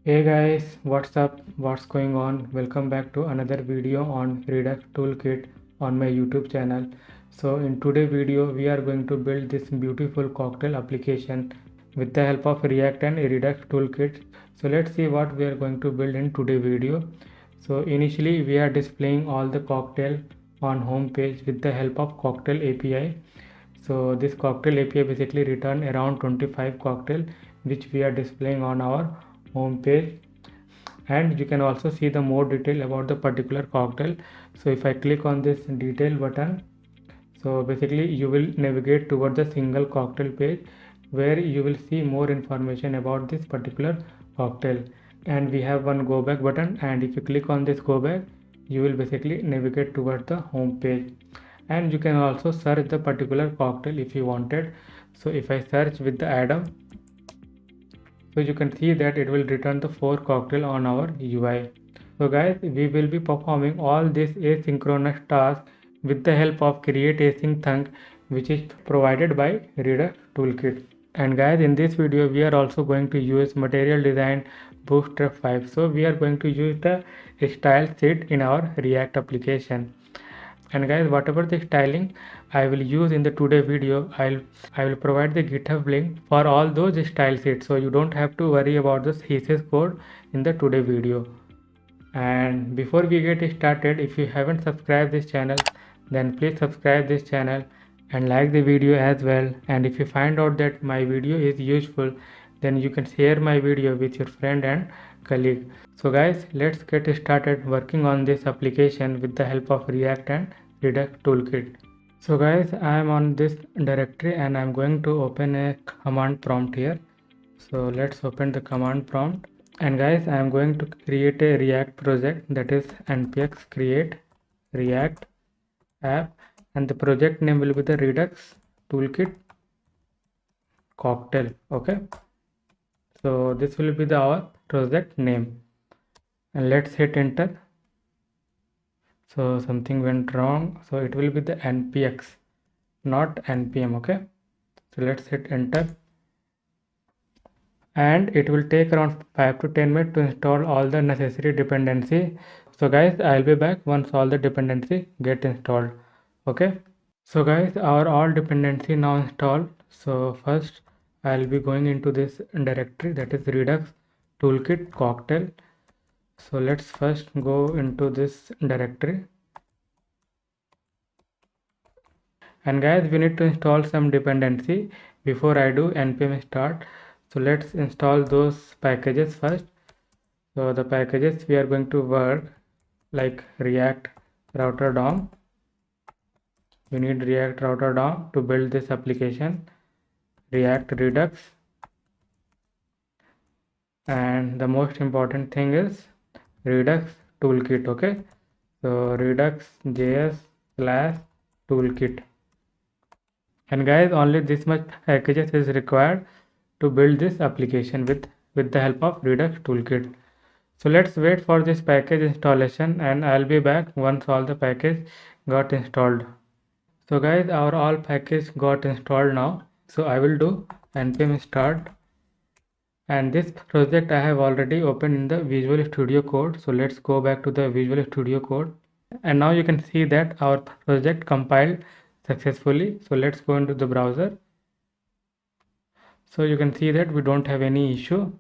Hey guys, what's up? What's going on? Welcome back to another video on Redux Toolkit on my YouTube channel. So in today's video, we are going to build this beautiful cocktail application with the help of React and Redux Toolkit. So let's see what we are going to build in today's video. So initially, we are displaying all the cocktail on home page with the help of Cocktail API. So this Cocktail API basically return around 25 cocktail which we are displaying on our home page, and you can also see the more detail about the particular cocktail. So if I click on this detail button, so basically you will navigate towards the single cocktail page where you will see more information about this particular cocktail. And we have one go back button, and if you click on this go back, you will basically navigate towards the home page. And you can also search the particular cocktail if you wanted. So if I search with the Adam, so you can see that it will return the 4 cocktail on our UI. So guys, we will be performing all this asynchronous task with the help of create async thunk, which is provided by Redux Toolkit. And guys, in this video we are also going to use Material Design Bootstrap 5. So we are going to use the style sheet in our React application. And guys, whatever the styling I will use in the today video, I will provide the GitHub link for all those style sheets, so you don't have to worry about the CSS code in the today video. And before we get started, if you haven't subscribed this channel, then please subscribe this channel and like the video as well. And if you find out that my video is useful, then you can share my video with your friend and colleague. So guys, let's get started working on this application with the help of React and Redux Toolkit. So guys, I am on this directory and I'm going to open a command prompt here. So let's open the command prompt. And guys, I am going to create a React project, that is npx create React app, and the project name will be the Redux Toolkit Cocktail. Okay, so this will be our project name, and let's hit enter. So something went wrong, so it will be the npx, not npm. Okay, so let's hit enter, and it will take around 5 to 10 minutes to install all the necessary dependency. So guys, I'll be back once all the dependency get installed. Okay, so guys, our all dependency now installed. So first I'll be going into this directory, that is Redux Toolkit Cocktail. So let's first go into this directory, and guys, we need to install some dependency before I do npm start. So let's install those packages first. So the packages we are going to work like React Router DOM. We need React Router DOM to build this application, React Redux, and the most important thing is Redux Toolkit. Okay, so redux.js/toolkit. And guys, only this much packages is required to build this application with the help of Redux Toolkit. So let's wait for this package installation, and I'll be back once all the package got installed. So guys, our all package got installed now. So I will do npm start, and this project I have already opened in the Visual Studio Code. So let's go back to the Visual Studio Code, and now you can see that our project compiled successfully. So let's go into the browser. So you can see that we don't have any issue,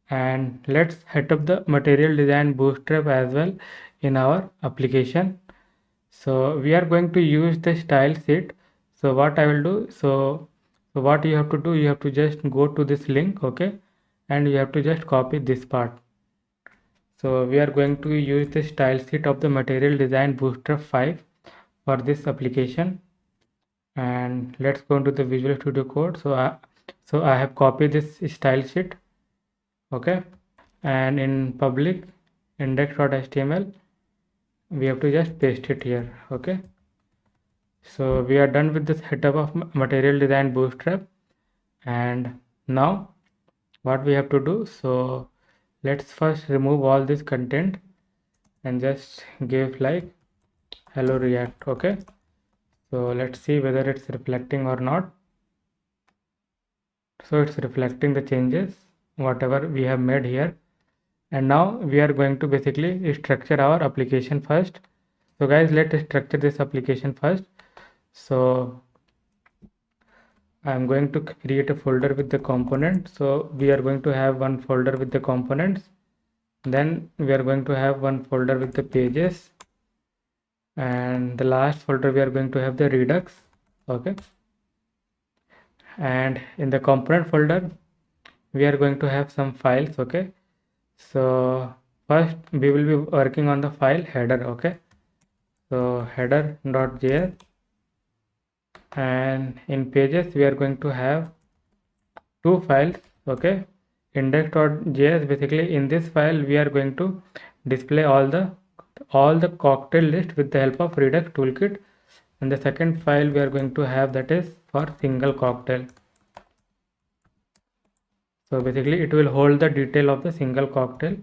and let's set up the Material Design Bootstrap as well in our application. So we are going to use the style sheet. So what I will do, so what you have to do, you have to just go to this link, okay, and you have to just copy this part. So we are going to use the style sheet of the Material Design Bootstrap 5 for this application. And let's go into the Visual Studio Code. So I have copied this style sheet, okay, and in public index.html we have to just paste it here. Okay, so we are done with the setup of Material Design Bootstrap, and now what we have to do, so let's first remove all this content and just give like hello React. Okay, so let's see whether it's reflecting or not. So it's reflecting the changes. whatever we have made here. And now we are going to basically structure our application first. So guys, let's structure this application first. So I'm going to create a folder with the component. So we are going to have one folder with the components. Then we are going to have one folder with the pages. And the last folder we are going to have the Redux. Okay. And in the component folder, we are going to have some files. Okay. So first we will be working on the file header. Okay. So header.js, and in pages we are going to have two files. Okay. Index.js, basically in this file we are going to display all the cocktail list with the help of Redux toolkit. And the second file we are going to have, that is for single cocktail. So basically it will hold the detail of the single cocktail.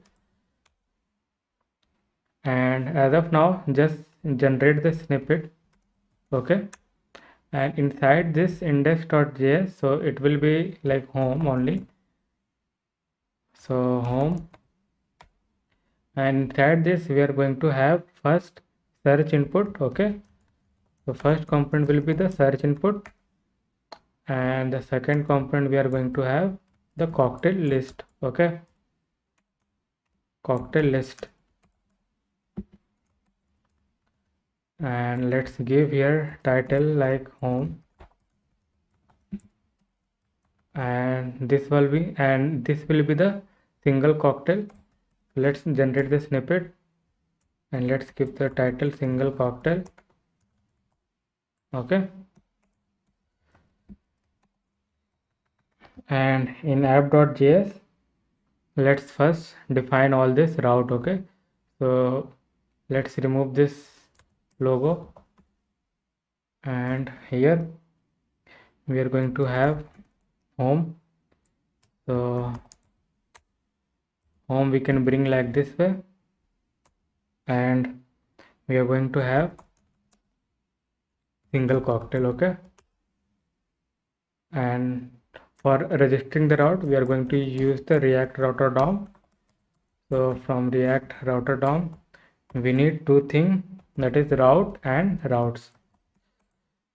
And as of now, just generate the snippet. Okay. And inside this index.js, so it will be like home only. So home, and inside this we are going to have first search input. Okay. So first component will be the search input, and the second component we are going to have the cocktail list. Okay. Cocktail list. And let's give here title like home, and this will be the single cocktail. Let's generate the snippet, and let's give the title single cocktail. Okay. And in app.js, let's first define all this route. Okay. So let's remove this logo, and here we are going to have home. So home we can bring like this way, and we are going to have single cocktail. Okay. And for registering the route, we are going to use the React router DOM. So from React router DOM, we need two things, that is route and routes.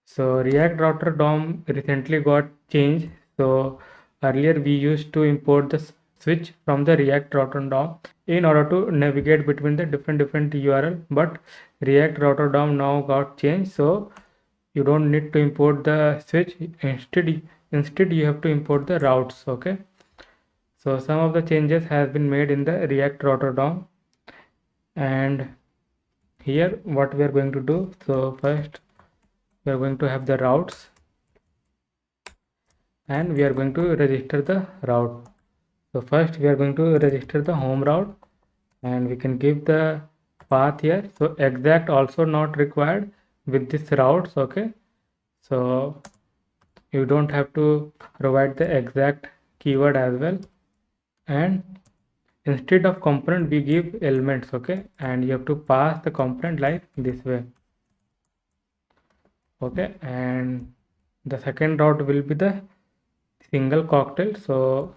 So React router DOM recently got changed. So earlier we used to import the switch from the React router DOM in order to navigate between the different URL, but React router DOM now got changed. So you don't need to import the switch. Instead you have to import the routes. Okay. So some of the changes has been made in the React router DOM. And here what we are going to do, so first we are going to have the routes, and we are going to register the route. So first we are going to register the home route, and we can give the path here. So exact also not required with this routes. Okay. So you don't have to provide the exact keyword as well. And instead of component we give elements. Okay. And you have to pass the component like this way. Okay. And the second route will be the single cocktail. So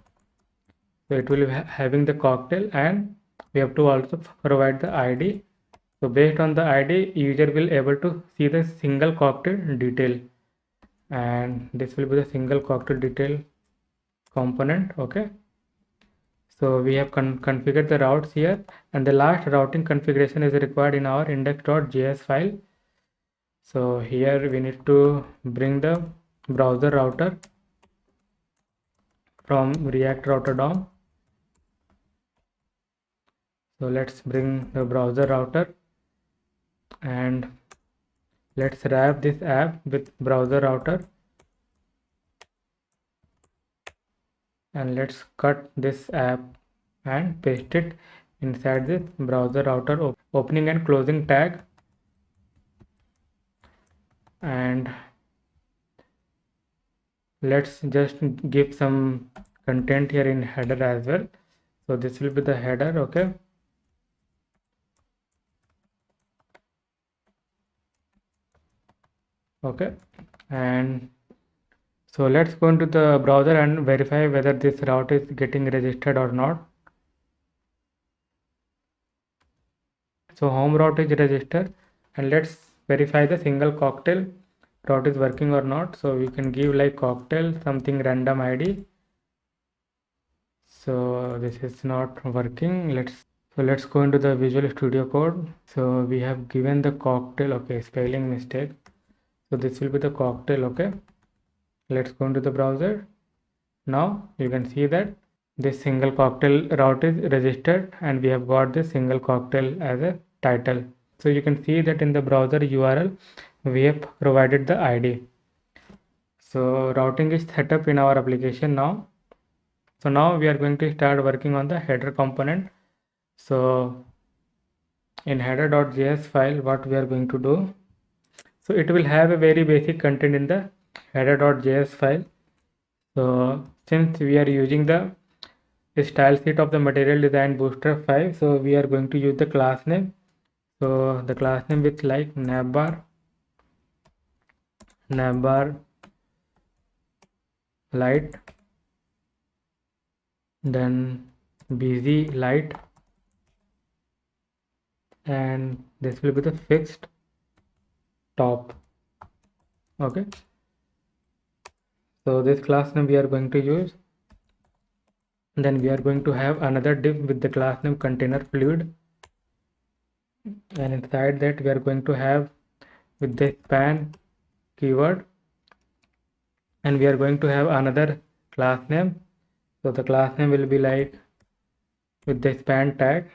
it will be having the cocktail, and we have to also provide the ID. So based on the ID, user will able to see the single cocktail detail, and this will be the single cocktail detail component. Okay. So we have configured the routes here, and the last routing configuration is required in our index.js file. So here we need to bring the browser router from React router DOM. So let's bring the browser router, and let's wrap this app with browser router, and let's cut this app and paste it inside this browser router opening and closing tag. And let's just give some content here in header as well. So this will be the header. Okay. Okay. And So let's go into the browser and verify whether this route is getting registered or not. So home route is registered, and let's verify the single cocktail route is working or not. So we can give like cocktail something random ID. So this is not working. Let's go into the Visual Studio Code. So we have given the cocktail. Okay, spelling mistake. So this will be the cocktail. Okay, let's go into the browser. Now you can see that this single cocktail route is registered, and we have got this single cocktail as a title. So you can see that in the browser URL we have provided the ID. So routing is set up in our application now. So now we are going to start working on the header component. So in header.js file, what we are going to do, so it will have a very basic content in the header.js file. So since we are using the style sheet of the material design bootstrap 5, so we are going to use the class name. So the class name with like navbar light, then busy light, and this will be the fixed top. Okay, so this class name we are going to use. Then we are going to have another div with the class name container fluid, and inside that we are going to have with the span keyword, and we are going to have another class name. So the class name will be like with the span tag,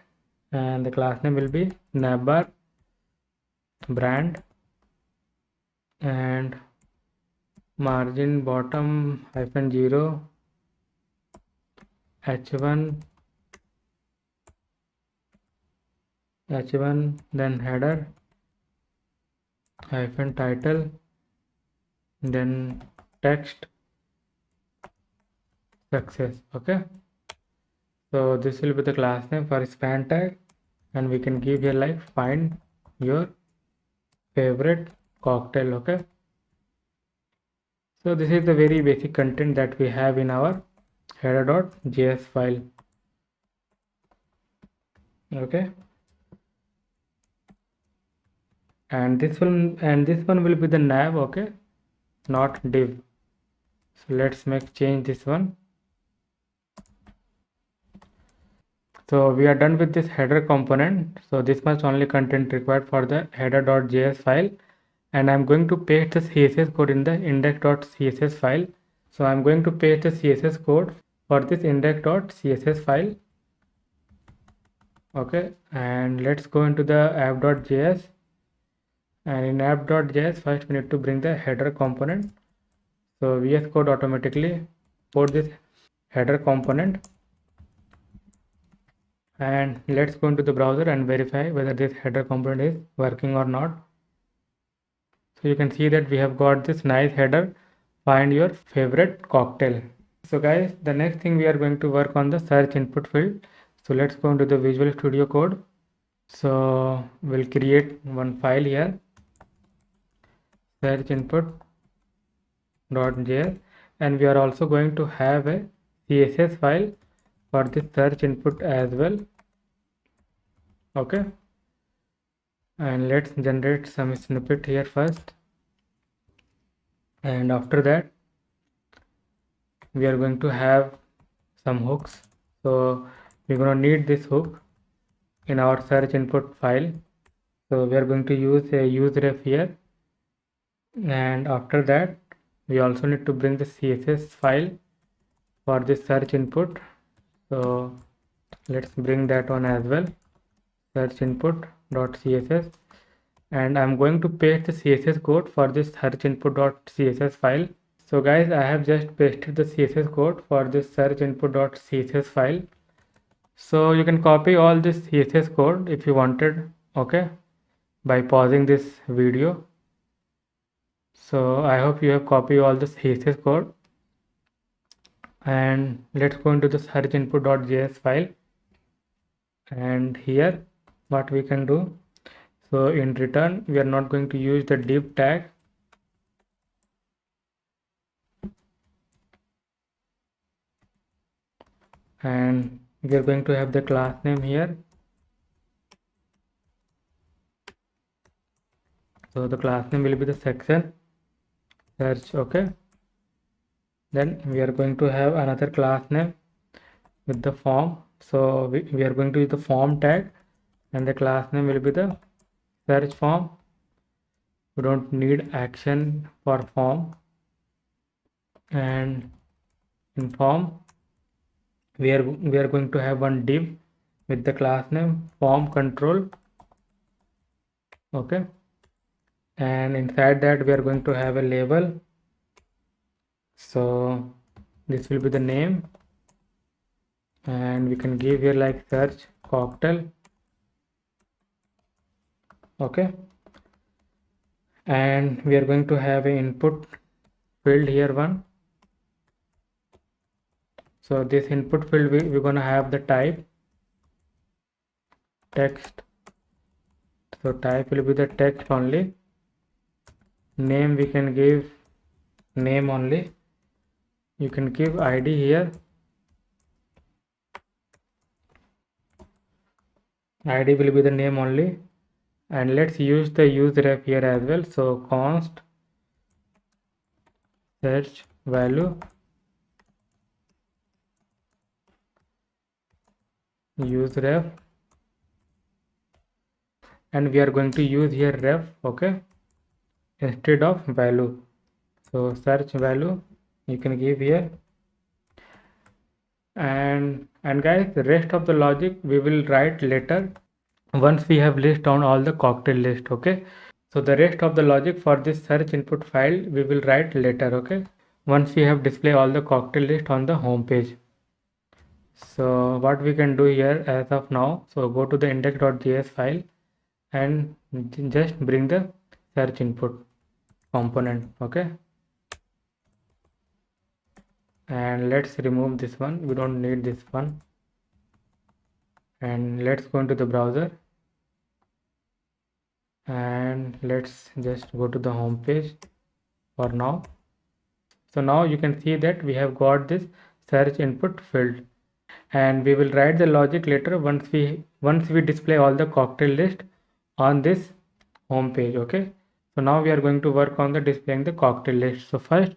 and the class name will be navbar brand, and margin bottom -0 h1 then header -title, then text success. Okay, so this will be the class name for span tag, and we can give here like find your favorite cocktail. Okay, so this is the very basic content that we have in our header.js file. Okay, and this one will be the nav. Okay, not div. So let's change this one. So we are done with this header component. So this much only content required for the header.js file, and I'm going to paste the CSS code in the index.css file. So I'm going to paste the CSS code for this index.css file. Okay, and let's go into the app.js, and in app.js first we need to bring the header component. So VS Code automatically put this header component, and let's go into the browser and verify whether this header component is working or not. So you can see that we have got this nice header, find your favorite cocktail. So guys, the next thing we are going to work on the search input field. So let's go into the Visual Studio Code. So we'll create one file here, search input.js, and we are also going to have a CSS file for this search input as well. Okay, and let's generate some snippet here first, and after that we are going to have some hooks. So we're going to need this hook in our search input file. So we are going to use a useref here, and after that we also need to bring the CSS file for this search input. So let's bring that one as well, search input.css, and I'm going to paste the CSS code for this search input.css file. So guys, I have just pasted the CSS code for this search input.css file. So you can copy all this CSS code if you wanted, okay, by pausing this video. So I hope you have copied all the CSS code, and let's go into the search input.js file, and here what we can do. So in return we are not going to use the div tag, and we are going to have the class name here. So the class name will be the section search. Okay, then we are going to have another class name with the form. So we are going to use the form tag, and the class name will be the search form. We don't need action for form. And in form we are going to have one div with the class name form control. Okay, and inside that we are going to have a label. So this will be the name, and we can give here like search cocktail. Okay, and we are going to have an input field here one. So this input field we're going to have the type text. So type will be the text only. Name we can give name only. You can give ID here. ID will be the name only, and let's use the use ref here as well. So const search value use ref, and we are going to use here ref, okay, instead of value. So search value you can give here, and guys, the rest of the logic we will write later once we have list down all the cocktail list. Okay, so the rest of the logic for this search input file we will write later. Okay, once we have display all the cocktail list on the home page. So what we can do here as of now, so go to the index.js file and just bring the search input component. Okay, and let's remove this one, we don't need this one, and let's go into the browser and let's just go to the home page for now. So now you can see that we have got this search input field, and we will write the logic later once we display all the cocktail list on this home page. Okay, so now we are going to work on the displaying the cocktail list. So first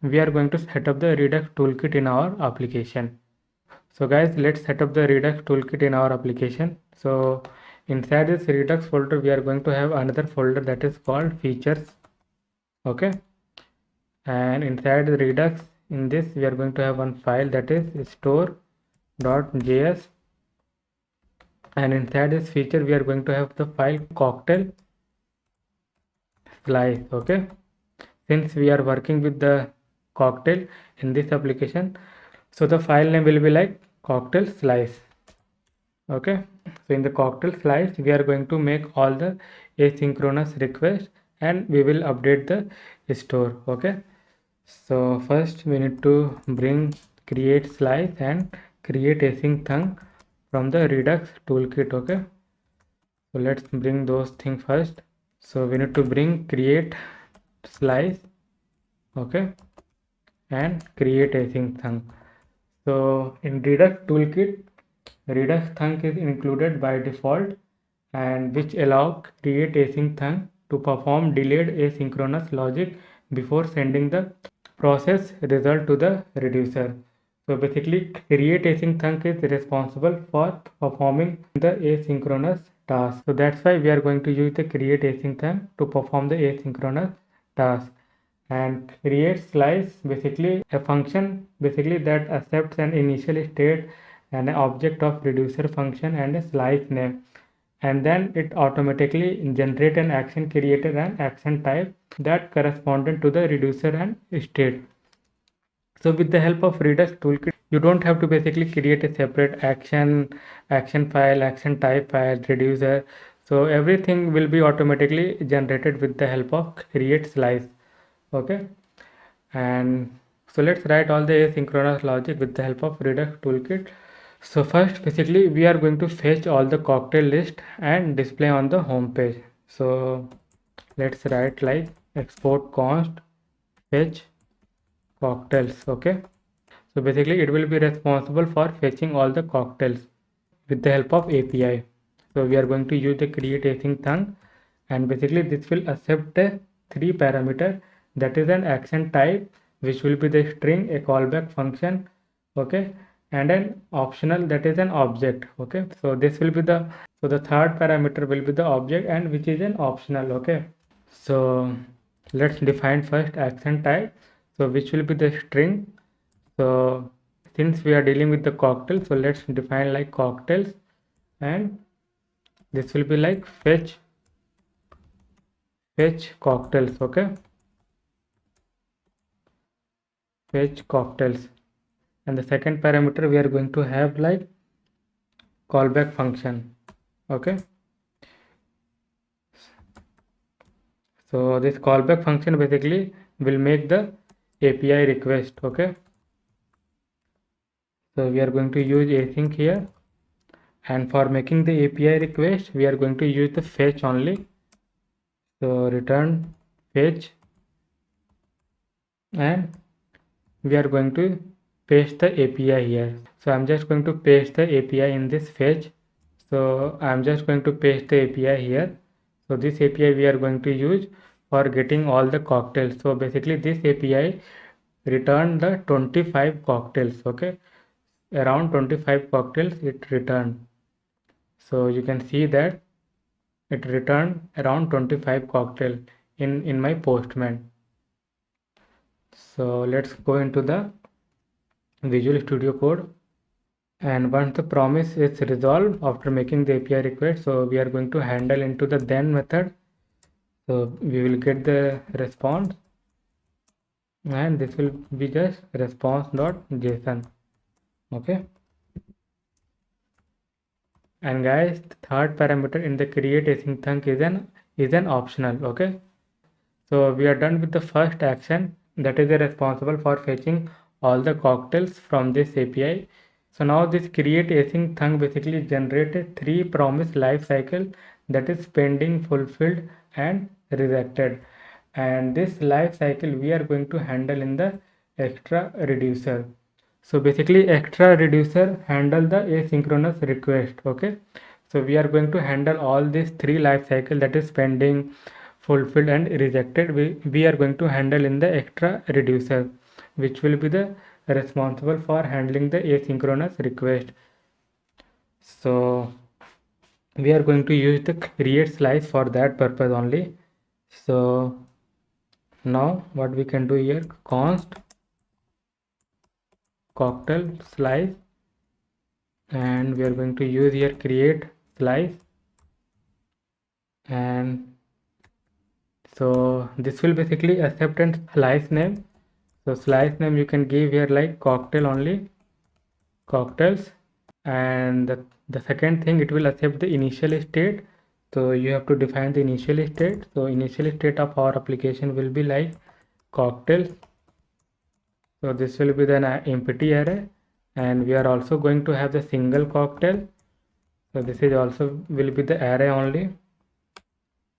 we are going to set up the Redux toolkit in our application. So guys, let's set up the Redux toolkit in our application. So inside this Redux folder we are going to have another folder that is called features. Okay, and inside the Redux, in this we are going to have one file that is store.js, and inside this feature we are going to have the file cocktail slice. Okay, since we are working with the cocktail in this application, so the file name will be like cocktail slice. Okay, so in the cocktail slice we are going to make all the asynchronous requests, and we will update the store. Okay, so first we need to bring create slice and create async thing from the Redux toolkit. Okay, so let's bring those things first. So we need to bring create slice, okay, and create async thing. So in Redux toolkit, Redux thunk is included by default, and which allow create async thunk to perform delayed asynchronous logic before sending the process result to the reducer. So basically create async thunk is responsible for performing the asynchronous task. So that's why we are going to use the create async thunk to perform the asynchronous task. And create slice basically a function basically that accepts an initial state and an object of reducer function and a slice name, and then it automatically generate an action creator and action type that corresponded to the reducer and state. So with the help of Redux toolkit, you don't have to basically create a separate action file, action type file, reducer. So everything will be automatically generated with the help of create slice. Okay, and so let's write all the asynchronous logic with the help of Redux toolkit. So first basically we are going to fetch all the cocktail list and display on the home page. So let's write like export const fetch cocktails. Okay, So basically it will be responsible for fetching all the cocktails with the help of API. So we are going to use the create async thunk, and basically this will accept a 3 parameter, that is an action type, which will be the string, a callback function, okay, and an optional, that is an object. Okay, so this will be the, so the third parameter will be the object, and which is an optional. Okay, so let's define first action type, so which will be the string. So since we are dealing with the cocktail, so let's define like cocktails, and this will be like fetch cocktails. Okay, fetch cocktails. And the second parameter we are going to have like callback function. Okay, so this callback function basically will make the API request. Okay, so we are going to use async here, and for making the API request we are going to use the fetch only. So return fetch, and we are going to paste the API here. So I'm just going to paste the API in this fetch. So I'm just going to paste the API here. So this API we are going to use for getting all the cocktails. So basically this API return the 25 cocktails. Okay, around 25 cocktails it returned. So you can see that it returned around 25 cocktail in my postman. So let's go into the Visual Studio Code, and once the promise is resolved after making the API request, so we are going to handle into the then method. So we will get the response, and this will be just response.json. Okay, and guys, the third parameter in the create async thunk is an optional. Okay, so we are done with the first action, that is responsible for fetching all the cocktails from this API. So now this create async thunk basically generated 3 promise life cycle, that is pending, fulfilled, and rejected. And this life cycle we are going to handle in the extra reducer. So basically extra reducer handle the asynchronous request. Okay, so we are going to handle all these 3 life cycle, that is pending, fulfilled, and rejected. We are going to handle in the extra reducer, which will be the responsible for handling the asynchronous request. So we are going to use the create slice for that purpose only. So now what we can do here, const cocktail slice, and we are going to use here create slice, and so this will basically accept a slice name. So slice name you can give here like cocktail only, cocktails. And the second thing, it will accept the initial state. So you have to define the initial state. So initial state of our application will be like cocktails. So this will be the empty array, and we are also going to have the single cocktail. So this is also will be the array only,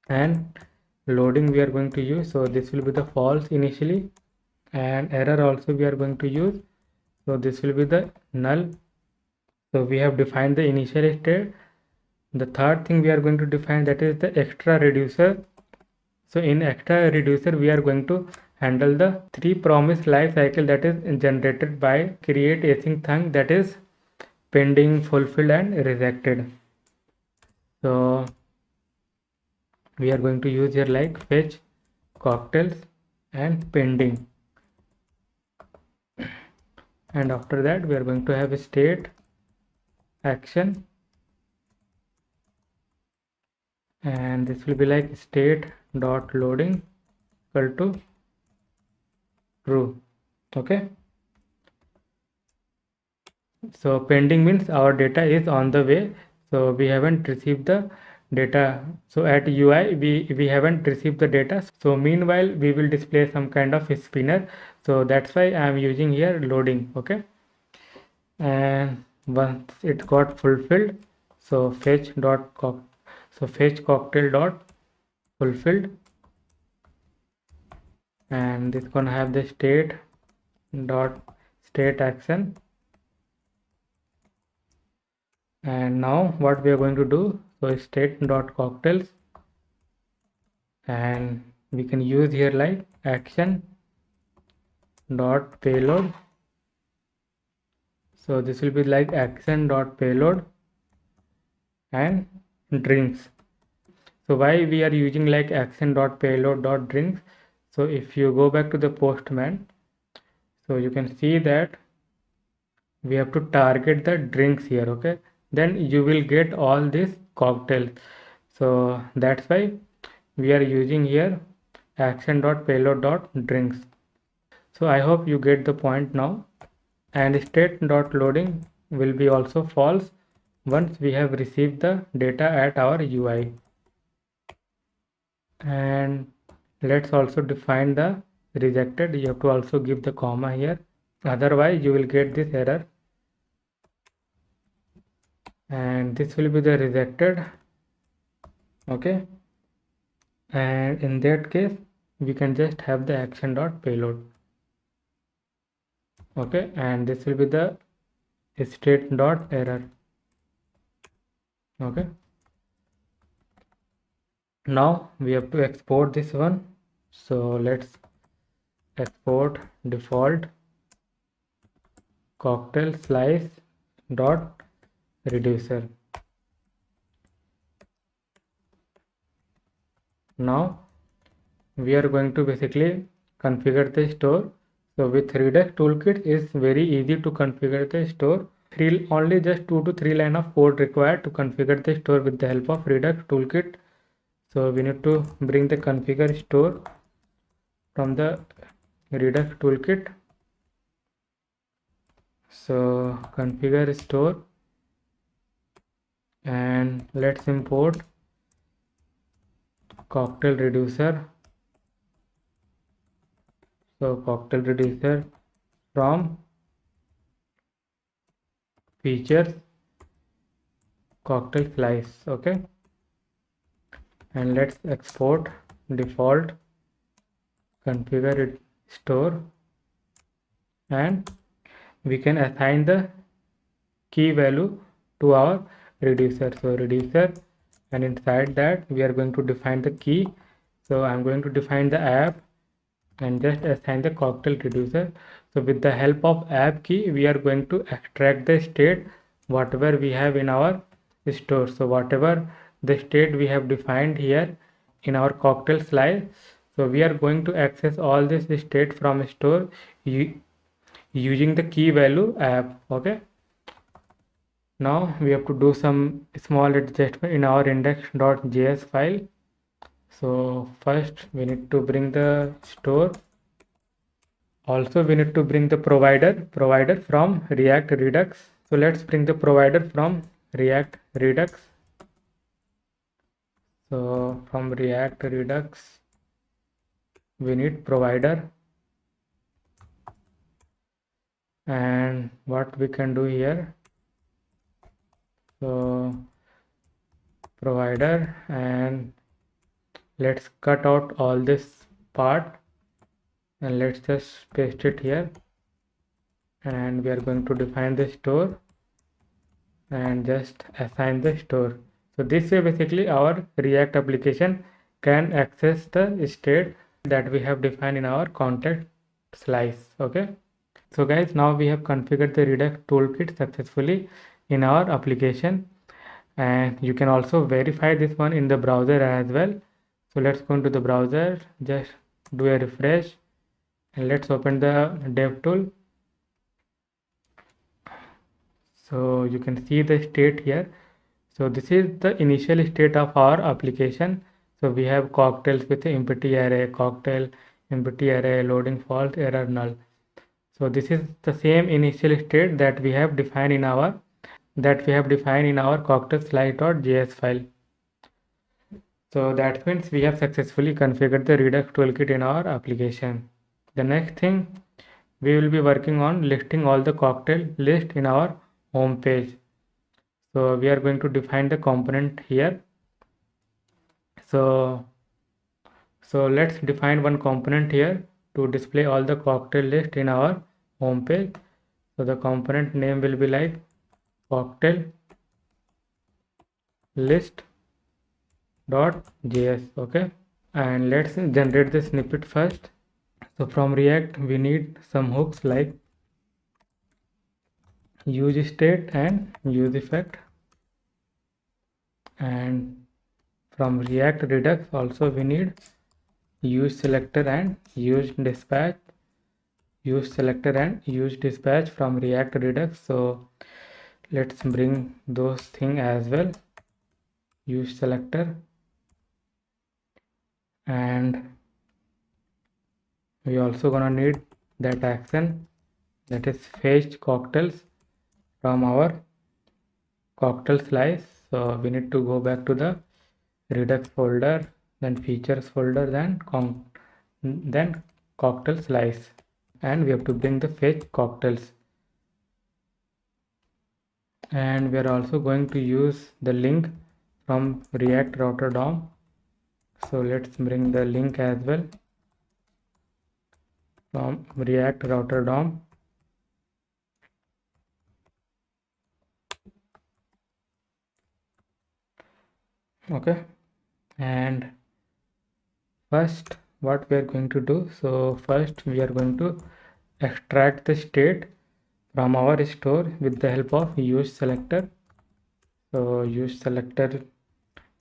and loading we are going to use. So this will be the false initially, and error also we are going to use. So this will be the null. So we have defined the initial state. The third thing we are going to define, that is the extra reducer. So in extra reducer we are going to handle the 3 promise life cycle, that is generated by create async thunk, that is pending, fulfilled, and rejected. So we are going to use here like fetch cocktails and pending, and after that we are going to have a state action, and this will be like state dot loading equal to true. Okay, so pending means our data is on the way, so we haven't received the data. So at UI we haven't received the data, so meanwhile we will display some kind of spinner. So that's why I am using here loading. Okay, and once it got fulfilled, so fetch cocktail dot fulfilled, and this gonna have the state dot state action. And now what we are going to do, so state dot cocktails, and we can use here like action dot payload. So this will be like action dot payload and drinks. So why we are using like action dot payload dot drinks? So if you go back to the Postman, so you can see that we have to target the drinks here. Okay, then you will get all these cocktails. So that's why we are using here action dot payload dot drinks. So I hope you get the point now. And state dot loading will be also false once we have received the data at our UI. And let's also define the rejected. You have to also give the comma here, otherwise you will get this error, and this will be the rejected. Okay, and in that case we can just have the action dot payload. Okay, and this will be the state dot error. Okay, now we have to export this one. So let's export default cocktail slice dot reducer. Now we are going to basically configure the store. So with Redux toolkit is very easy to configure the store. Only just 2 to 3 line of code required to configure the store with the help of Redux toolkit. So we need to bring the configure store from the Redux toolkit. So configure store, and let's import cocktail reducer. So cocktail reducer from features cocktail slice. Okay, and let's export default configure it store, and we can assign the key value to our reducer. So reducer, and inside that we are going to define the key. So I'm going to define the app and just assign the cocktail reducer. So with the help of app key we are going to extract the state whatever we have in our store. So whatever the state we have defined here in our cocktail slice, so we are going to access all this state from store using the key value app. Okay, now we have to do some small adjustment in our index.js file. So first we need to bring the store. Also we need to bring the provider from React Redux. So let's bring the provider from React Redux. So from React Redux we need provider, and what we can do here, so provider, and let's cut out all this part and let's just paste it here, and we are going to define the store and just assign the store. So this way basically our React application can access the state that we have defined in our context slice. Okay, so guys, now we have configured the Redux toolkit successfully in our application, and you can also verify this one in the browser as well. So let's go into the browser, just do a refresh, and let's open the DevTool. So you can see the state here. So this is the initial state of our application. So we have cocktails with empty array, cocktail, empty array, loading false, error null. So this is the same initial state that we have defined in our cocktail slice.js file. So that means we have successfully configured the Redux toolkit in our application. The next thing, we will be working on listing all the cocktail list in our home page. So we are going to define the component here. So let's define one component here to display all the cocktail list in our home page. So the component name will be like cocktail list.js. Okay, and let's generate the snippet first. So from React we need some hooks like use state and use effect, and from React Redux also we need use selector and use dispatch, use selector and use dispatch from React Redux. So let's bring those things as well, use selector, and we also gonna need that action, that is fetch cocktails from our cocktail slice. So we need to go back to the Redux folder, then features folder, then cocktail slice, and we have to bring the fetch cocktails. And we are also going to use the link from React Router DOM. So let's bring the link as well from React Router DOM. Okay, and first what we are going to do, so first we are going to extract the state from our store with the help of use selector. So use selector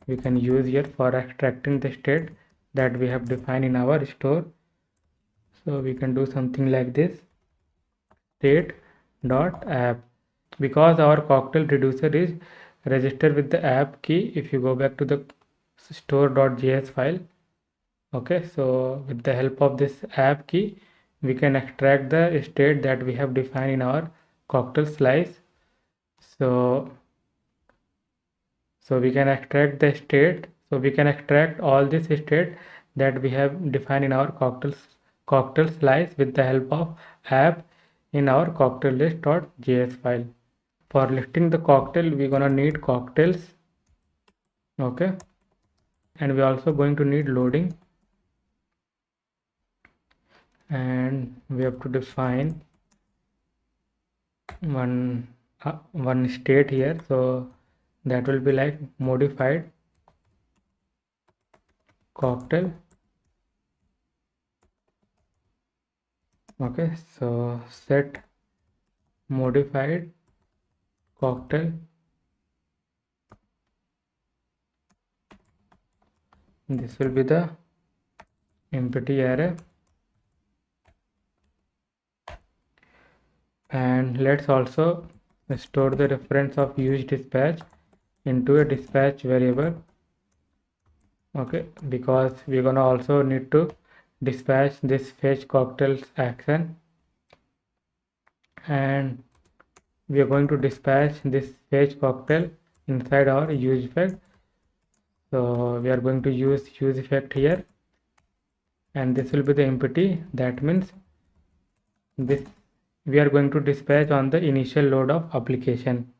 we can use here for extracting the state that we have defined in our store. So we can do something like this, state.app, because our cocktail reducer is registered with the app key. If you go back to the store.js file, okay, so with the help of this app key we can extract the state that we have defined in our cocktail slice. So we can extract the state, so we can extract all this state that we have defined in our cocktail slice with the help of app in our cocktail list.js file. For listing the cocktail we're gonna need cocktails, okay, and we're also going to need loading, and we have to define one state here, so that will be like modified cocktail. Okay, so set modified cocktail, this will be the empty array, and let's also store the reference of use dispatch into a dispatch variable. Okay, because we're gonna also need to dispatch this fetch cocktails action, and we are going to dispatch this fetch cocktail inside our use effect. So we are going to use effect here, and this will be the empty. That means this we are going to dispatch on the initial load of application.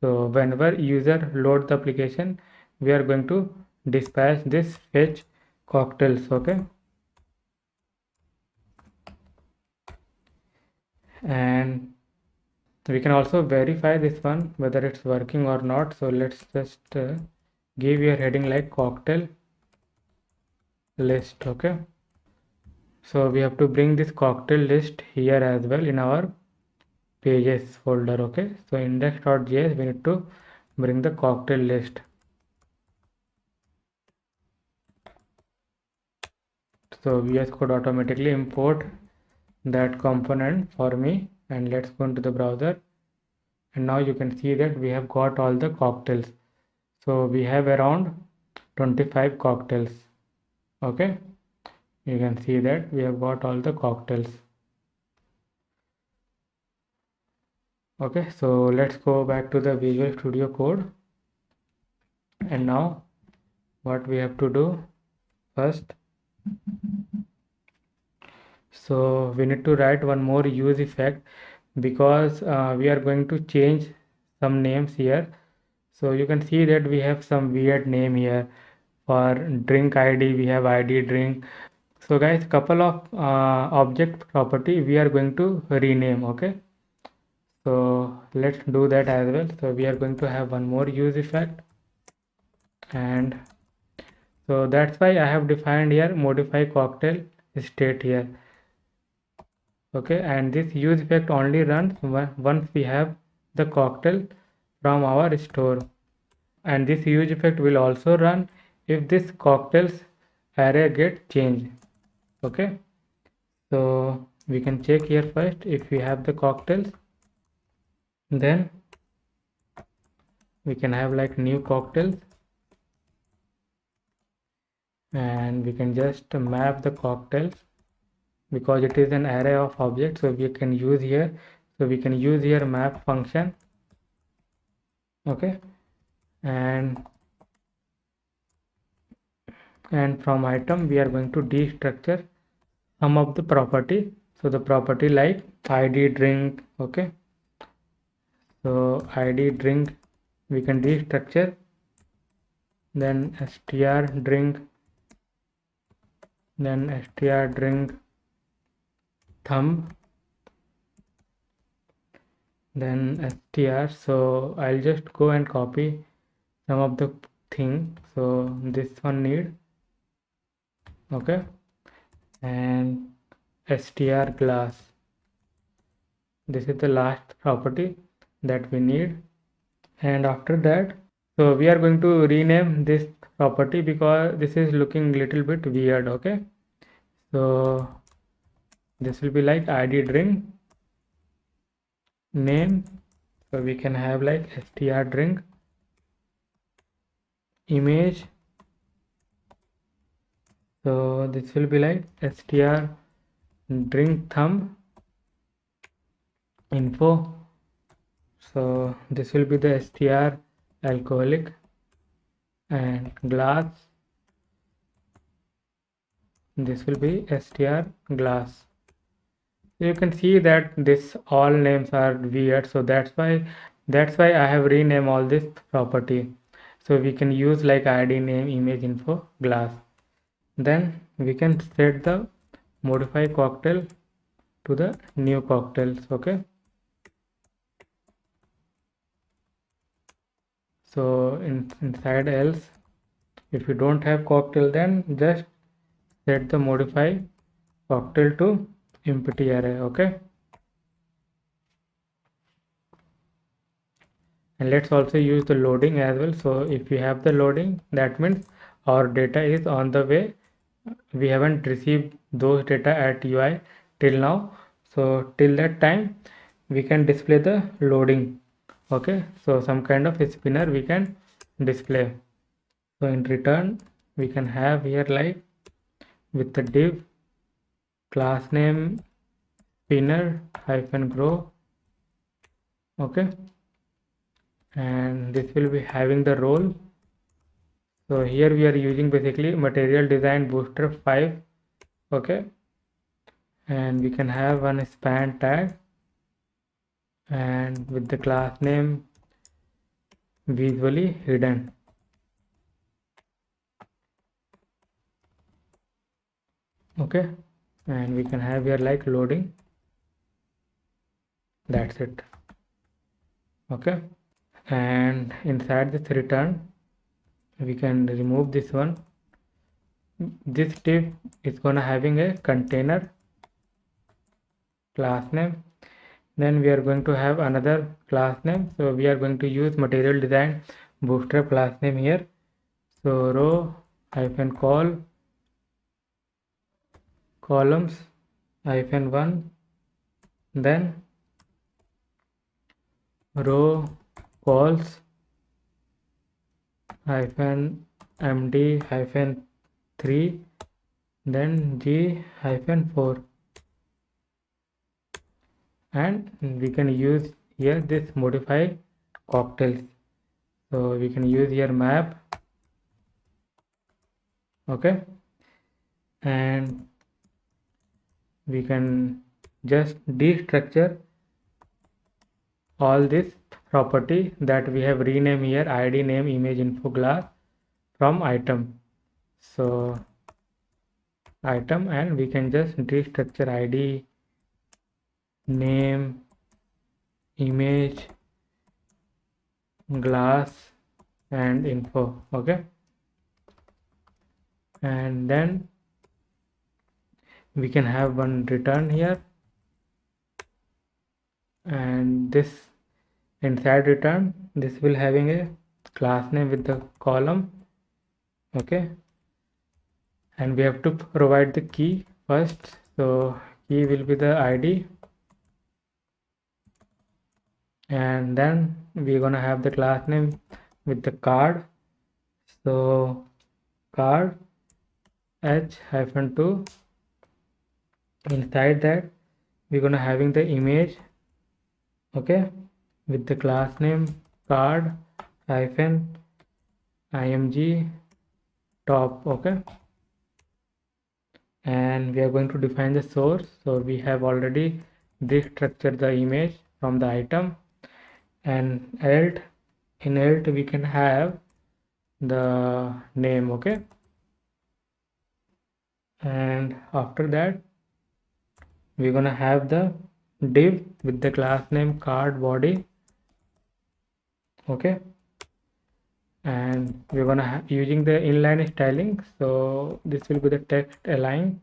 So whenever user load the application we are going to dispatch this fetch cocktails. Okay, and we can also verify this one whether it's working or not. So let's just give your heading like cocktail list. Okay, so we have to bring this cocktail list here as well in our pages folder. Okay, so index.js we need to bring the cocktail list. So VS Code automatically import that component for me, and let's go into the browser, and now you can see that we have got all the cocktails. So we have around 25 cocktails. Okay, you can see that we have got all the cocktails. Okay, so let's go back to the Visual Studio Code, and now what we have to do first, so we need to write one more use effect because we are going to change some names here. So you can see that we have some weird name here. For drink ID we have ID drink. So guys, couple of object property we are going to rename. Okay, So let's do that as well. So we are going to have one more use effect, and so that's why I have defined here modify cocktail state here. Okay, and this use effect only runs once we have the cocktail from our store, and this use effect will also run if this cocktails array get changed. Okay, so we can check here first if we have the cocktails, then we can have like new cocktails, and we can just map the cocktails because it is an array of objects, so we can use here, so we can use here map function. Okay, and from item we are going to destructure some of the property. So the property like id drink. Okay, so id drink we can destructure, then str drink, then str drink thumb, then str. So I'll just go and copy some of the thing, so this one need. Okay, and str glass, this is the last property that we need. And after that, so we are going to rename this property because this is looking little bit weird. Okay, so this will be like id drink name, so we can have like str drink image, so this will be like str drink thumb info, so this will be the str alcoholic, and glass, this will be str glass. You can see that this all names are weird, so that's why I have renamed all this property, so we can use like id name image info glass. Then we can set the modify cocktail to the new cocktails. Okay, so inside else, if you don't have cocktail, then just set the modify cocktail to empty array. Okay, and let's also use the loading as well. So if we have the loading, that means our data is on the way, we haven't received those data at UI till now, so till that time we can display the loading. Okay, so some kind of spinner we can display. So in return we can have here like with the div class name spinner hyphen grow. Okay, and this will be having the role. So here we are using basically material design booster 5. Okay, and we can have one span tag, and with the class name visually hidden. Okay, and we can have here like loading, that's it. Okay, and inside this return we can remove this one. This div is gonna having a container class name, then we are going to have another class name, so we are going to use material design bootstrap class name here. So row hyphen columns hyphen 1, then row calls hyphen md hyphen 3, then g hyphen 4, and we can use here this modify cocktails, so we can use here map. Okay, and we can just destructure all this property that we have renamed here id name image info glass from item. So item, and we can just destructure id name image, glass and info. Okay, and then we can have one return here, and this inside return, this will having a class name with the column. Okay, and we have to provide the key first. So key will be the ID, and then we're gonna have the class name with the card. So card h-2. Inside that we're gonna having the image, okay, with the class name card hyphen img top. Okay, and we are going to define the source. So we have already destructured the image from the item, and alt, in alt we can have the name. Okay, and after that we're gonna have the div with the class name card body. Okay, and we're gonna using the inline styling, so this will be the text align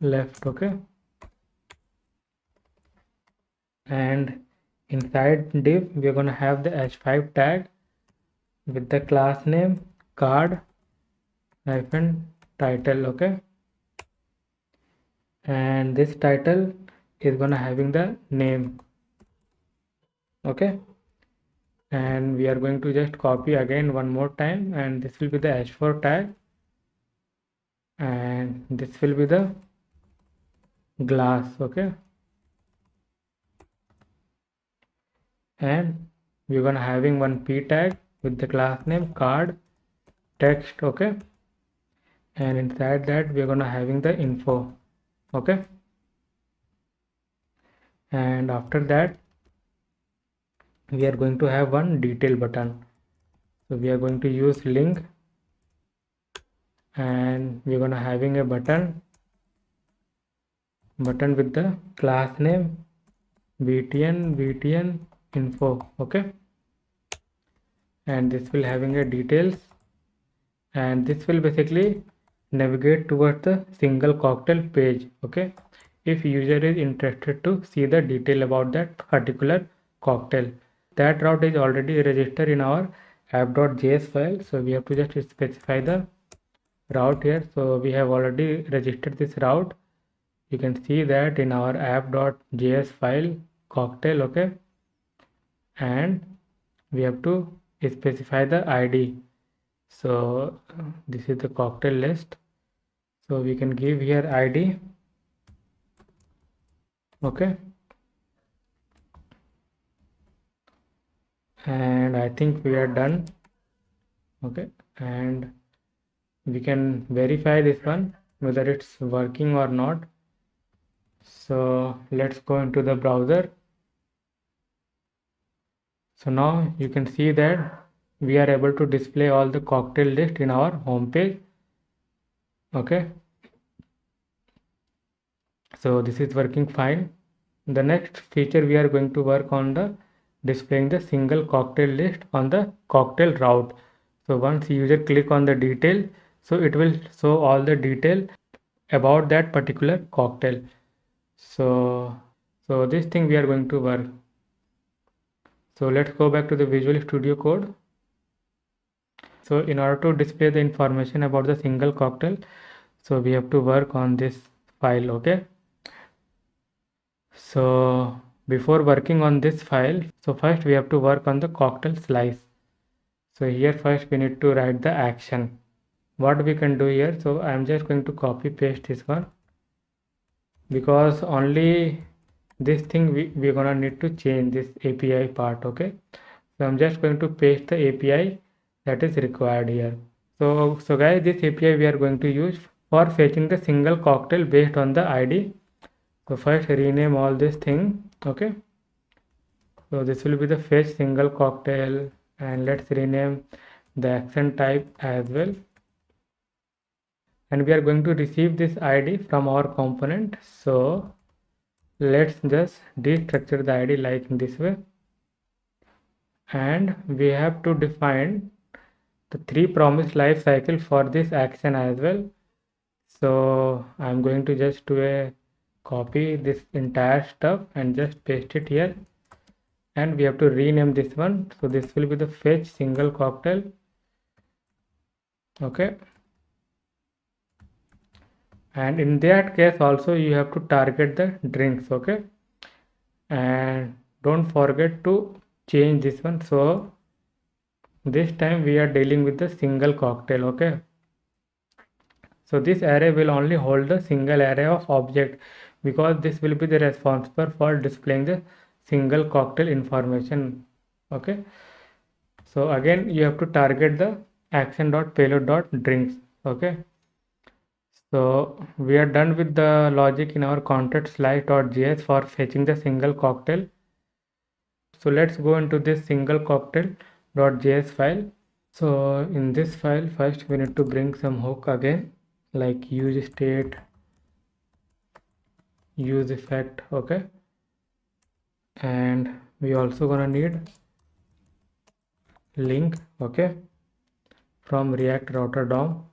left. Okay, and inside div we're gonna have the h5 tag with the class name card hyphen title. Okay, and this title is gonna having the name. Okay, and we are going to just copy again one more time, and this will be the h4 tag, and this will be the glass. Okay, and we're gonna having one p tag with the class name card text. Okay, and inside that we're gonna having the info. Okay, and after that we are going to have one detail button. So we are going to use link, and we're gonna having a button with the class name btn info. Okay, and this will having a details, and this will basically navigate towards the single cocktail page. Okay, if user is interested to see the detail about that particular cocktail, that route is already registered in our app.js file. So we have to just specify the route here. So we have already registered this route. You can see that in our app.js file cocktail. Okay, and we have to specify the ID. So this is the cocktail list, so we can give here ID. Okay, and I think we are done. Okay, and we can verify this one whether it's working or not. So let's go into the browser. So now you can see that we are able to display all the cocktail list in our home page. Okay, so this is working fine. The next feature we are going to work on the displaying the single cocktail list on the cocktail route. So once user click on the detail, so it will show all the detail about that particular cocktail. So this thing we are going to work. So let's go back to the Visual Studio Code. So in order to display the information about the single cocktail, so we have to work on this file. Okay, so before working on this file, so first we have to work on the cocktail slice. So here first we need to write the action. What we can do here, so I'm just going to copy paste this one, because only this thing we're gonna need to change this API part. Okay, so I'm just going to paste the API that is required here. So guys, this API we are going to use for fetching the single cocktail based on the ID. So first rename all this thing. Okay, so this will be the fetch single cocktail, and let's rename the action type as well. And we are going to receive this ID from our component. So let's just destructure the id like in this way, and we have to define the three promised life cycle for this action as well. So I'm going to just do a copy this entire stuff and just paste it here, and we have to rename this one. So this will be the fetch single cocktail. Okay, and in that case also you have to target the drinks. Okay, and don't forget to change this one. So this time we are dealing with the single cocktail. Okay, so this array will only hold the single array of object, because this will be the responsible for displaying the single cocktail information. Okay, so again you have to target the action.payload.drinks. Okay, so we are done with the logic in our context slice.js for fetching the single cocktail. So let's go into this single cocktail.js file. So in this file, first we need to bring some hook again, like use state, use effect. Okay, and we also gonna need link. Okay, from React router DOM,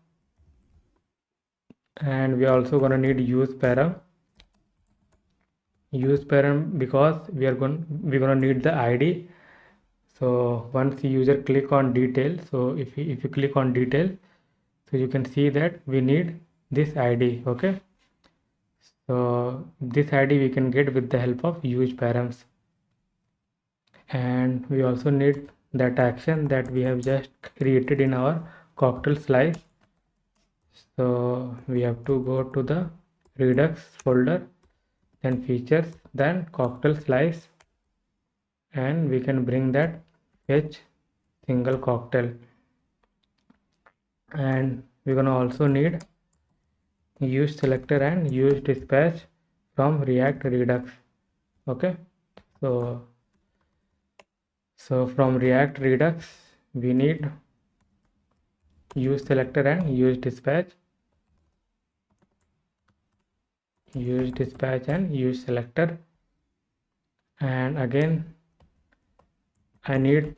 and we also gonna need use param because we're gonna need the id. So once the user click on detail, so if you click on detail, so you can see that we need this id. Okay, so this id we can get with the help of use params, and we also need that action that we have just created in our cocktail slice. So we have to go to the Redux folder, then features, then cocktail slice, and we can bring that fetch single cocktail, and we're gonna also need use selector and use dispatch from React Redux. Okay, so from React Redux we need use selector and use dispatch and use selector, and again I need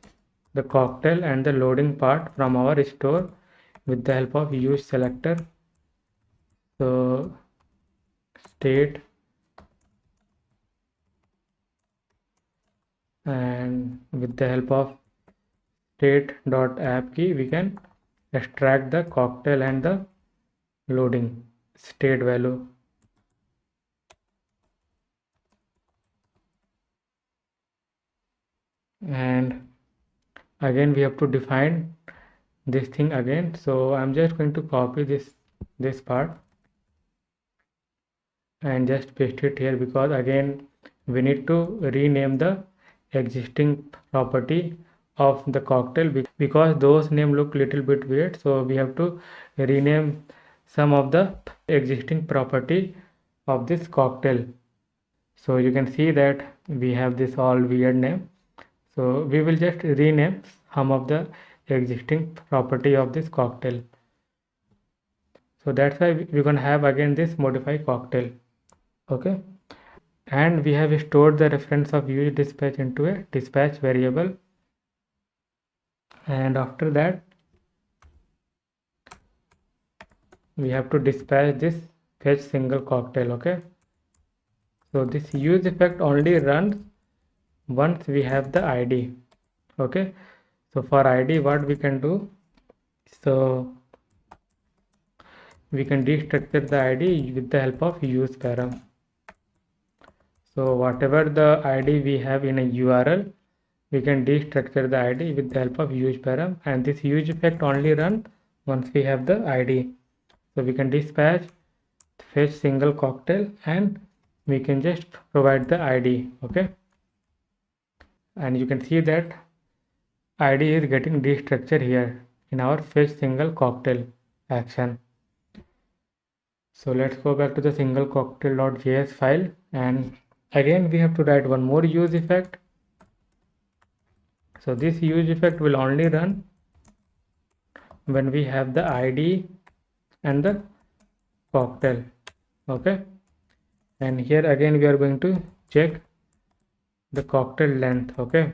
the cocktail and the loading part from our store with the help of use selector. So state, and with the help of state.app key we can extract the cocktail and the loading state value. And again we have to define this thing again. So I'm just going to copy this part and just paste it here, because again we need to rename the existing property of the cocktail, because those name look little bit weird. So we have to rename some of the existing property of this cocktail. So you can see that we have this all weird name. So we will just rename some of the existing property of this cocktail. So that's why we're gonna have again this modify cocktail. Okay, and we have stored the reference of use dispatch into a dispatch variable, and after that we have to dispatch this fetch single cocktail. Okay, so this use effect only runs once we have the id. Okay, so for id what we can do, so we can destructure the id with the help of use param. So whatever the id we have in a url, we can destructure the id with the help of use param, and this use effect only run once we have the id. So we can dispatch fetch single cocktail and we can just provide the id. Okay, and you can see that id is getting destructured here in our fetch single cocktail action. So let's go back to the single cocktail.js file, and again we have to write one more use effect. So this use effect will only run when we have the id and the cocktail. Okay, and here again we are going to check the cocktail length. Okay,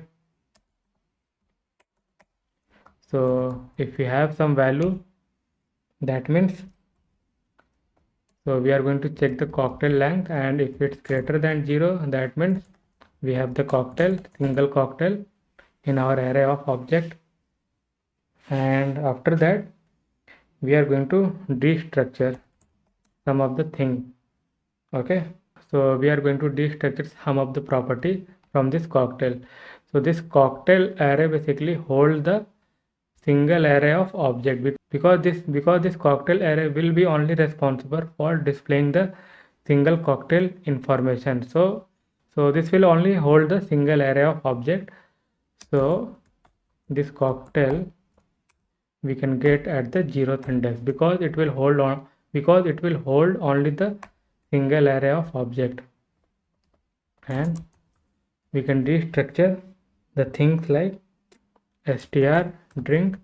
so if we have some value, that means, so we are going to check the cocktail length, and if it's greater than 0, that means we have the cocktail, single cocktail in our array of object. And after that we are going to destructure some of the thing. Okay, so we are going to destructure some of the property from this cocktail. So this cocktail array basically hold the single array of object, because this cocktail array will be only responsible for displaying the single cocktail information. So this will only hold the single array of object. So this cocktail we can get at the 0th index, because it will hold only the single array of object. And we can destructure the things like str drink.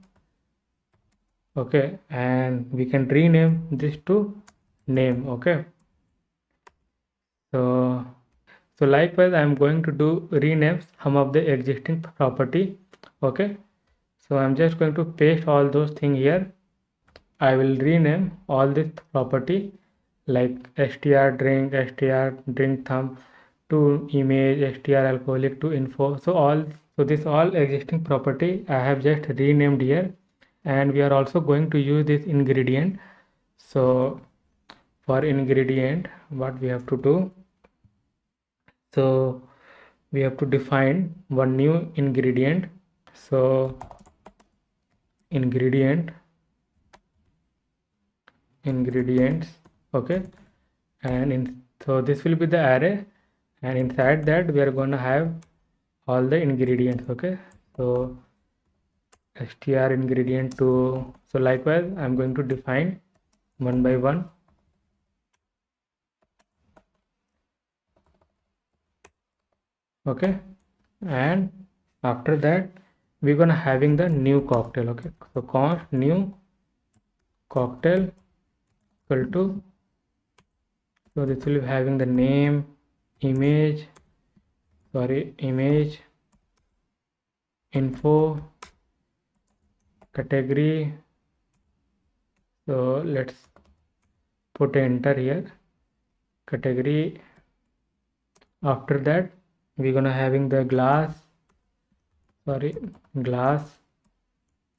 Okay, and we can rename this to name. Okay, so likewise I am going to do rename some of the existing property. Okay, so I'm just going to paste all those things here. I will rename all this property like str drink thumb to image, str alcoholic to info. So this all existing property I have just renamed here, and we are also going to use this ingredient. So for ingredient, what we have to do, so we have to define one new ingredient. So ingredients. Okay, and so this will be the array, and inside that we are going to have all the ingredients. Okay, so str ingredient to, so likewise I'm going to define one by one. Okay, and after that we're gonna having the new cocktail. Okay, so const new cocktail equal to, so this will be having the name, image, info, category. So let's put enter here, category. After that we're gonna having the glass,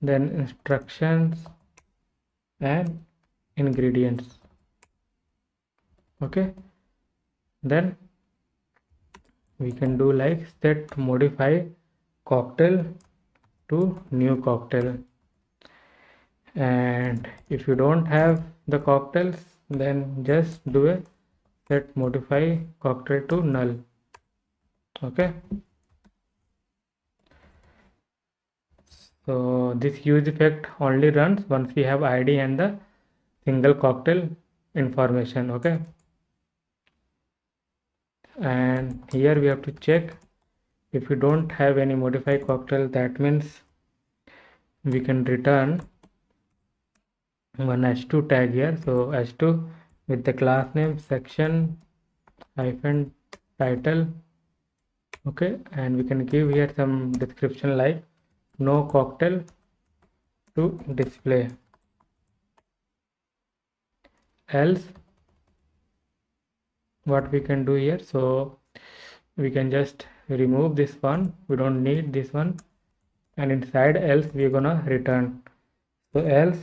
then instructions and ingredients. Okay, then we can do like set modify cocktail to new cocktail. And if you don't have the cocktails, then just do a set modify cocktail to null. Okay, so this use effect only runs once we have id and the single cocktail information. Okay, and here we have to check if we don't have any modify cocktail, that means we can return one h2 tag here. So h2 with the class name section hyphen title. Okay, and we can give here some description like no cocktail to display. Else what we can do here, so we can just remove this one, we don't need this one, and inside else we're gonna return. So else,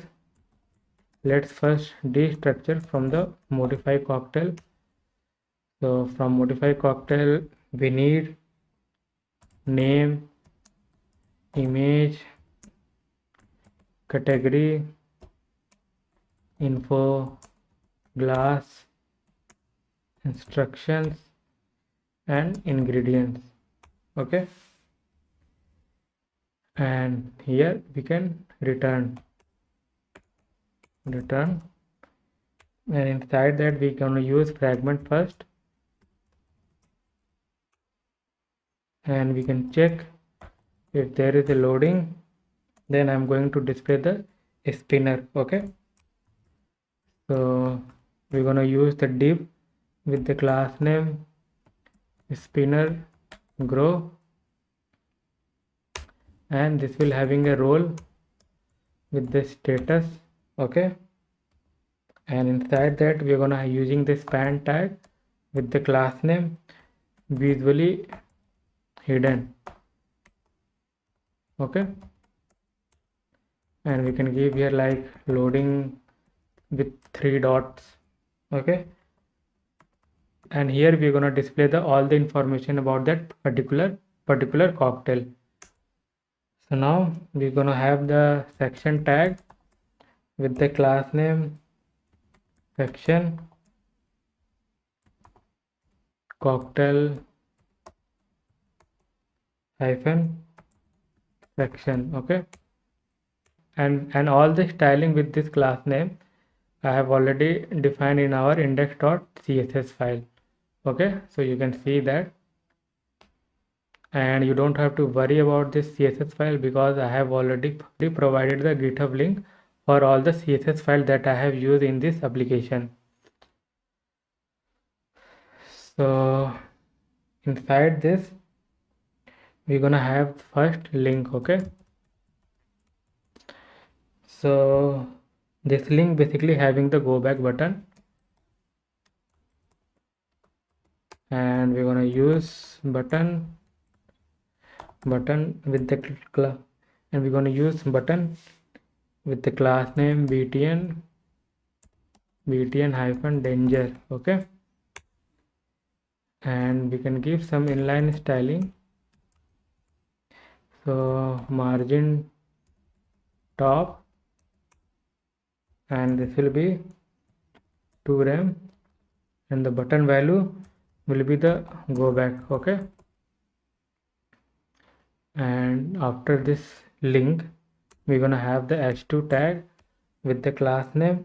let's first destructure from the modify cocktail. So from modify cocktail we need name, image, category, info, glass, instructions and ingredients. Okay, and here we can return, and inside that we can use fragment first, and we can check if there is a loading, then I'm going to display the spinner. Okay, so we're going to use the div with the class name spinner grow, and this will having a role with the status. Okay, and inside that we're gonna using the span tag with the class name visually hidden. Okay, and we can give here like loading with 3 dots. Okay, and here we're gonna display the all the information about that particular cocktail. So now we're gonna have the section tag with the class name section cocktail hyphen section. Okay, and all the styling with this class name I have already defined in our index.css file. Okay, so you can see that, and you don't have to worry about this CSS file because I have already provided the GitHub link for all the CSS file that I have used in this application. So inside this we're gonna have first link. Okay, so this link basically having the go back button, and we're gonna use button with the and we're gonna use button with the class name btn hyphen danger. Okay, and we can give some inline styling, so margin top, and this will be 2 rem, and the button value will be the go back. Okay, and after this link we're gonna have the h2 tag with the class name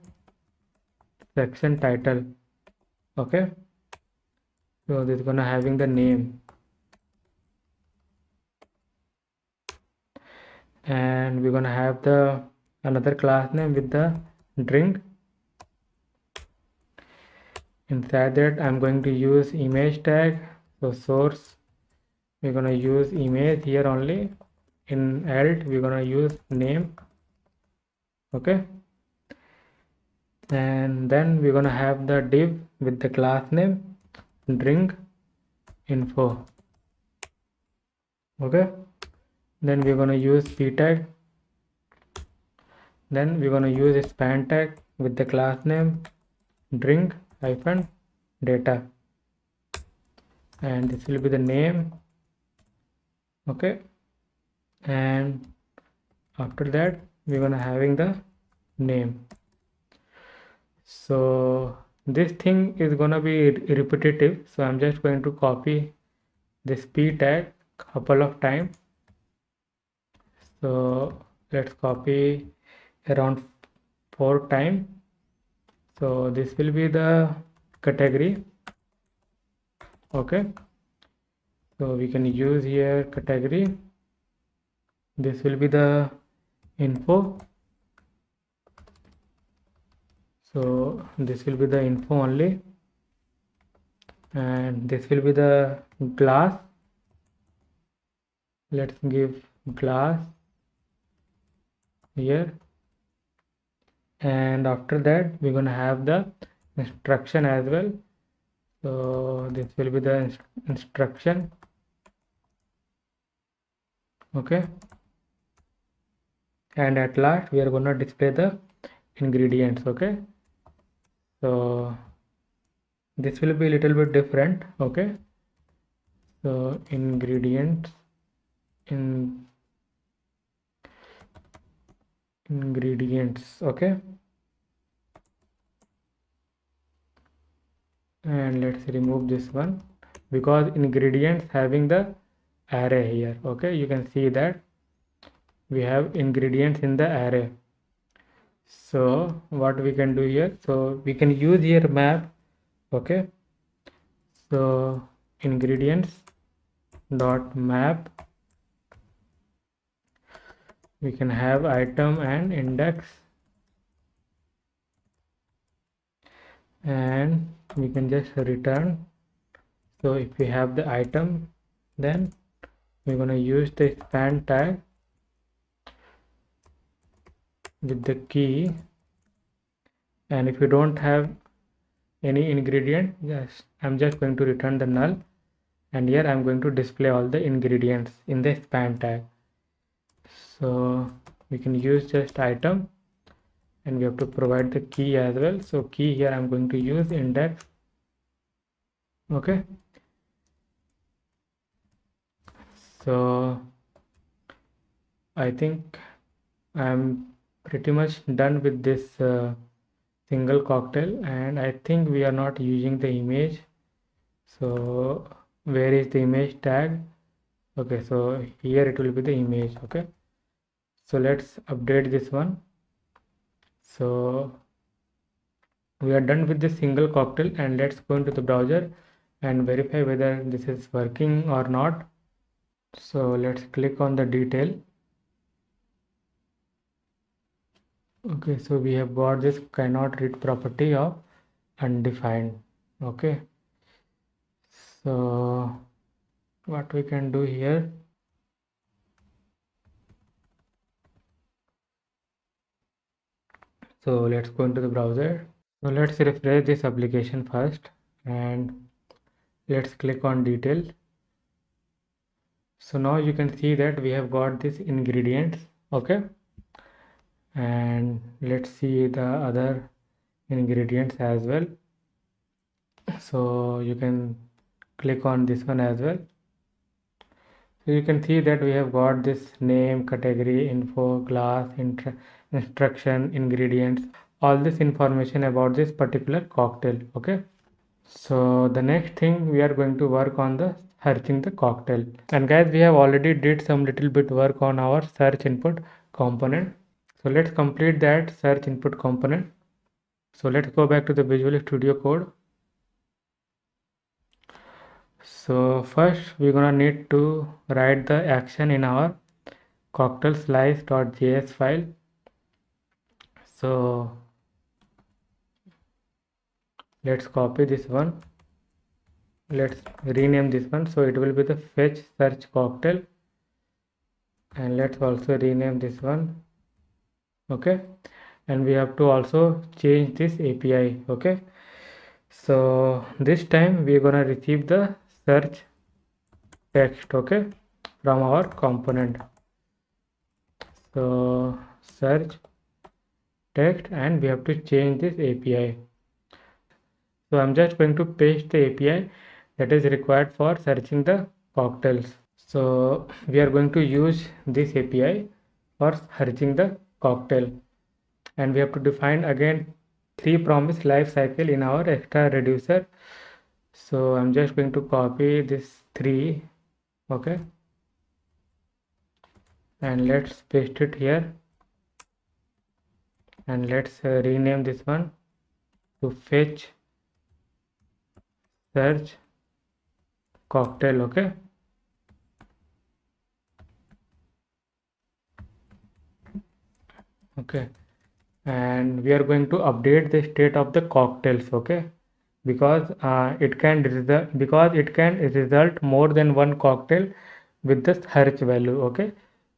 section title. Okay, so this is gonna having the name, and we're gonna have the another class name with the drink. Inside that I'm going to use image tag, so source we're gonna use image here only. In alt we're gonna use name. Okay, and then we're gonna have the div with the class name drink info. Okay, then we're gonna use p tag, then we're gonna use a span tag with the class name drink hyphen data, and this will be the name. Okay, and after that we're gonna having the name. So this thing is gonna be repetitive, so I'm just going to copy this p tag couple of times. So let's copy around 4 times. So this will be the category. Okay, so we can use here category. This will be the info, so this will be the info only, and this will be the class. Let's give class here, and after that we're gonna have the instruction as well, so this will be the instruction. Okay, and at last we are gonna display the ingredients. Okay, so this will be a little bit different. Okay, so ingredients ingredients. Okay, and let's remove this one because ingredients having the array here. Okay, you can see that we have ingredients in the array. So what we can do here, so we can use here map. Okay, so ingredients dot map, we can have item and index, and we can just return. So if we have the item, then we're going to use the span tag with the key, and if you don't have any ingredient, yes, I'm just going to return the null, and here I'm going to display all the ingredients in the span tag. So we can use just item, and we have to provide the key as well. So key here I'm going to use index. Okay, so I think I'm pretty much done with this single cocktail, and I think we are not using the image. So where is the image tag? Okay, so here it will be the image. Okay, so let's update this one. So we are done with this single cocktail, and let's go into the browser and verify whether this is working or not. So let's click on the detail. Okay, so we have got this cannot read property of undefined. Okay, so what we can do here, so let's go into the browser. So let's refresh this application first, and let's click on details. So now you can see that we have got these ingredients. Okay, and let's see the other ingredients as well. So you can click on this one as well. So you can see that we have got this name, category, info, class, instruction, ingredients, all this information about this particular cocktail. Okay, so the next thing we are going to work on the searching the cocktail. And guys, we have already did some little bit work on our search input component. So let's complete that search input component. So let's go back to the Visual Studio Code. So first we're gonna need to write the action in our cocktail slice.js file. So let's copy this one. Let's rename this one. So it will be the fetch search cocktail. And let's also rename this one. Okay. And we have to also change this API. Okay. So this time we're gonna receive the search text. Okay, from our component. So search text, and we have to change this API. So I'm just going to paste the API that is required for searching the cocktails. So we are going to use this API for searching the cocktail, and we have to define again 3 promise life cycle in our extra reducer. So I'm just going to copy this 3. Okay, and let's paste it here, and let's rename this one to fetch search cocktail. Okay, and we are going to update the state of the cocktails. Okay, because it can result more than one cocktail with the search value. Okay,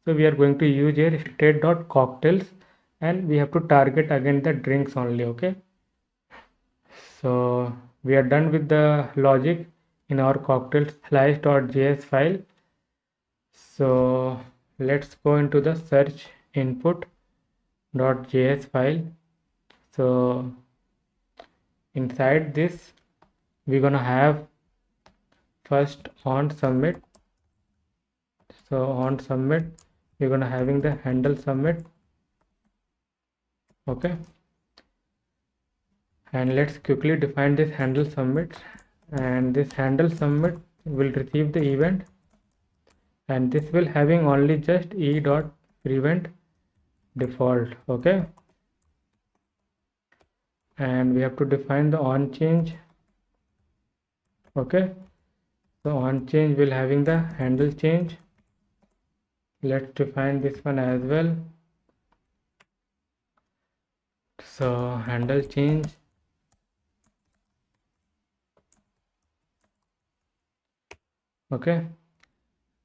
so we are going to use here state.cocktails, and we have to target again the drinks only. Okay, so we are done with the logic in our cocktail slice.js file. So let's go into the search input.js file. So inside this we're gonna have first on submit. So on submit we're gonna having the handle submit. Okay, and let's quickly define this handle submit, and this handle submit will receive the event, and this will having only just e.prevent default. Okay, and we have to define the on change. Okay, so on change will having the handle change. Let's define this one as well. So handle change Okay,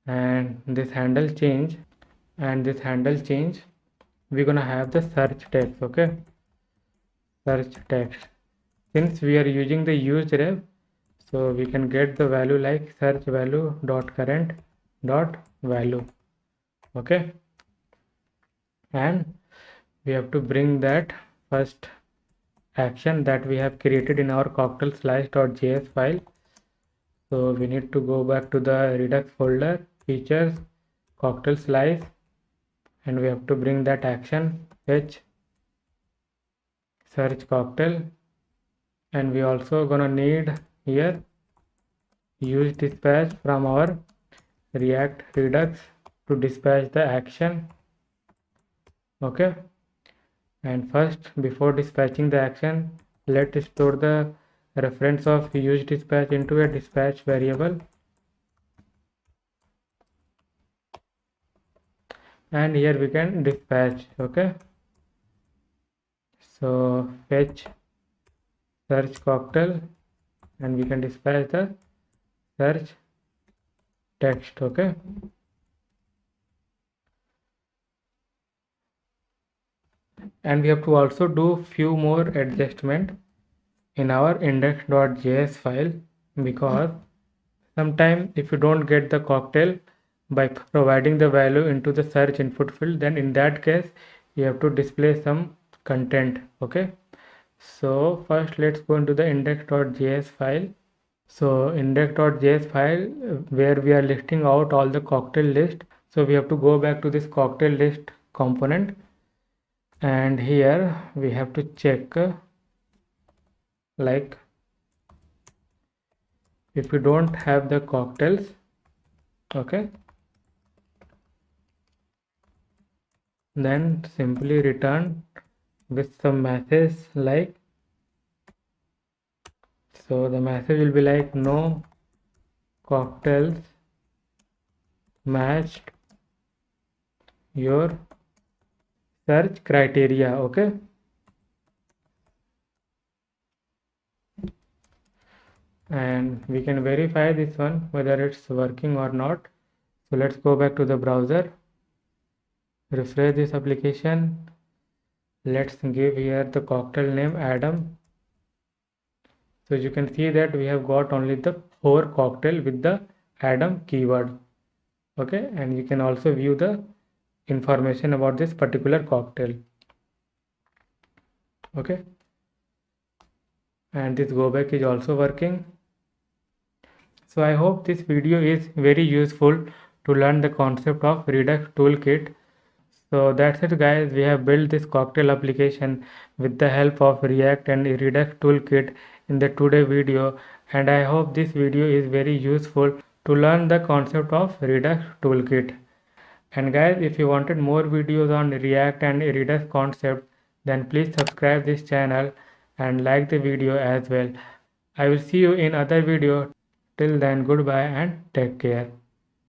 and this handle change we're gonna have the search text. Okay, search text. Since we are using the used ref, so we can get the value like search value dot current dot value. Okay, and we have to bring that first action that we have created in our cocktail slice.js file. So we need to go back to the Redux folder, features, cocktail slice, and we have to bring that action fetch search cocktail, and we also gonna need here use dispatch from our React Redux to dispatch the action. Okay, and first before dispatching the action, let's store the reference of use dispatch into a dispatch variable, and here we can dispatch. Okay, so fetch search cocktail, and we can dispatch the search text. Okay, and we have to also do few more adjustment in our index.js file, because sometimes if you don't get the cocktail by providing the value into the search input field, then in that case you have to display some content. Okay, so first let's go into the index.js file. So index.js file, where we are listing out all the cocktail list, so we have to go back to this cocktail list component, and here we have to check like if you don't have the cocktails. Okay, then simply return with some message like, so the message will be like no cocktails matched your search criteria. Okay, and we can verify this one whether it's working or not. So let's go back to the browser, refresh this application. Let's give here the cocktail name Adam. So you can see that we have got only the 4 cocktail with the Adam keyword. Okay, and you can also view the information about this particular cocktail. Okay, and this go back is also working. So I hope this video is very useful to learn the concept of Redux toolkit. So that's it guys, we have built this cocktail application with the help of React and Redux toolkit in the today video, and I hope this video is very useful to learn the concept of Redux toolkit. And guys, if you wanted more videos on React and Redux concept, then please subscribe this channel and like the video as well. I will see you in other video. Till then, goodbye and take care.